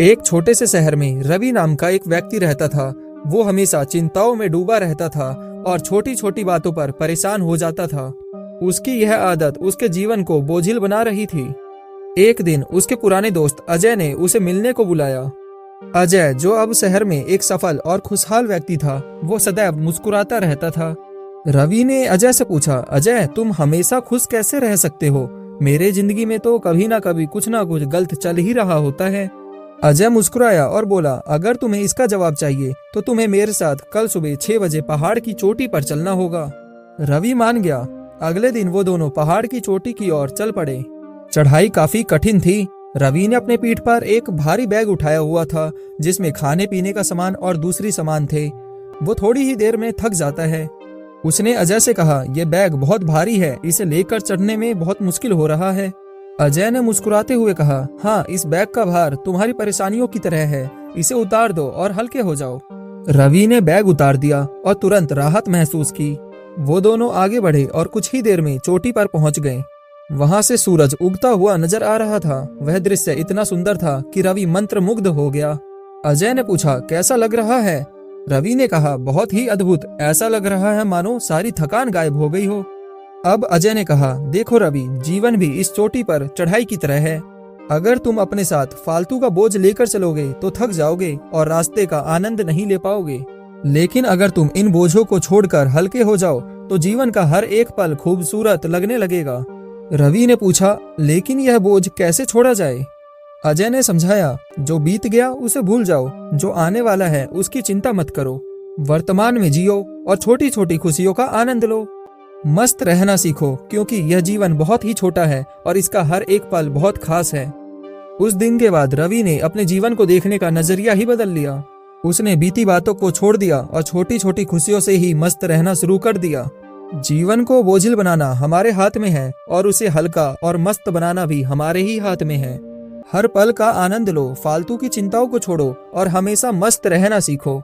एक छोटे से शहर में रवि नाम का एक व्यक्ति रहता था। वो हमेशा चिंताओं में डूबा रहता था और छोटी छोटी बातों पर परेशान हो जाता था। उसकी यह आदत उसके जीवन को बोझिल बना रही थी। एक दिन उसके पुराने दोस्त अजय ने उसे मिलने को बुलाया। अजय, जो अब शहर में एक सफल और खुशहाल व्यक्ति था, वो सदैव मुस्कुराता रहता था। रवि ने अजय से पूछा, अजय, तुम हमेशा खुश कैसे रह सकते हो? मेरे जिंदगी में तो कभी ना कभी कुछ ना कुछ गलत चल ही रहा होता है। अजय मुस्कुराया और बोला, अगर तुम्हें इसका जवाब चाहिए तो तुम्हें मेरे साथ कल सुबह 6 बजे पहाड़ की चोटी पर चलना होगा। रवि मान गया। अगले दिन वो दोनों पहाड़ की चोटी की ओर चल पड़े। चढ़ाई काफी कठिन थी। रवि ने अपने पीठ पर एक भारी बैग उठाया हुआ था, जिसमें खाने पीने का सामान और दूसरी सामान थे। वो थोड़ी ही देर में थक जाता है। उसने अजय से कहा, यह बैग बहुत भारी है, इसे लेकर चढ़ने में बहुत मुश्किल हो रहा है। अजय ने मुस्कुराते हुए कहा, हाँ, इस बैग का भार तुम्हारी परेशानियों की तरह है, इसे उतार दो और हल्के हो जाओ। रवि ने बैग उतार दिया और तुरंत राहत महसूस की। वो दोनों आगे बढ़े और कुछ ही देर में चोटी पर पहुंच गए। वहां से सूरज उगता हुआ नजर आ रहा था। वह दृश्य इतना सुंदर था कि रवि मंत्रमुग्ध हो गया। अजय ने पूछा, कैसा लग रहा है? रवि ने कहा, बहुत ही अद्भुत, ऐसा लग रहा है मानो सारी थकान गायब हो गई हो। अब अजय ने कहा, देखो रवि, जीवन भी इस चोटी पर चढ़ाई की तरह है। अगर तुम अपने साथ फालतू का बोझ लेकर चलोगे तो थक जाओगे और रास्ते का आनंद नहीं ले पाओगे। लेकिन अगर तुम इन बोझों को छोड़कर हल्के हो जाओ तो जीवन का हर एक पल खूबसूरत लगने लगेगा। रवि ने पूछा, लेकिन यह बोझ कैसे छोड़ा जाए? अजय ने समझाया, जो बीत गया उसे भूल जाओ, जो आने वाला है उसकी चिंता मत करो। वर्तमान में जियो और छोटी छोटी खुशियों का आनंद लो। मस्त रहना सीखो, क्योंकि यह जीवन बहुत ही छोटा है और इसका हर एक पल बहुत खास है। उस दिन के बाद रवि ने अपने जीवन को देखने का नजरिया ही बदल लिया। उसने बीती बातों को छोड़ दिया और छोटी छोटी खुशियों से ही मस्त रहना शुरू कर दिया। जीवन को बोझिल बनाना हमारे हाथ में है और उसे हल्का और मस्त बनाना भी हमारे ही हाथ में है। हर पल का आनंद लो, फालतू की चिंताओं को छोड़ो और हमेशा मस्त रहना सीखो।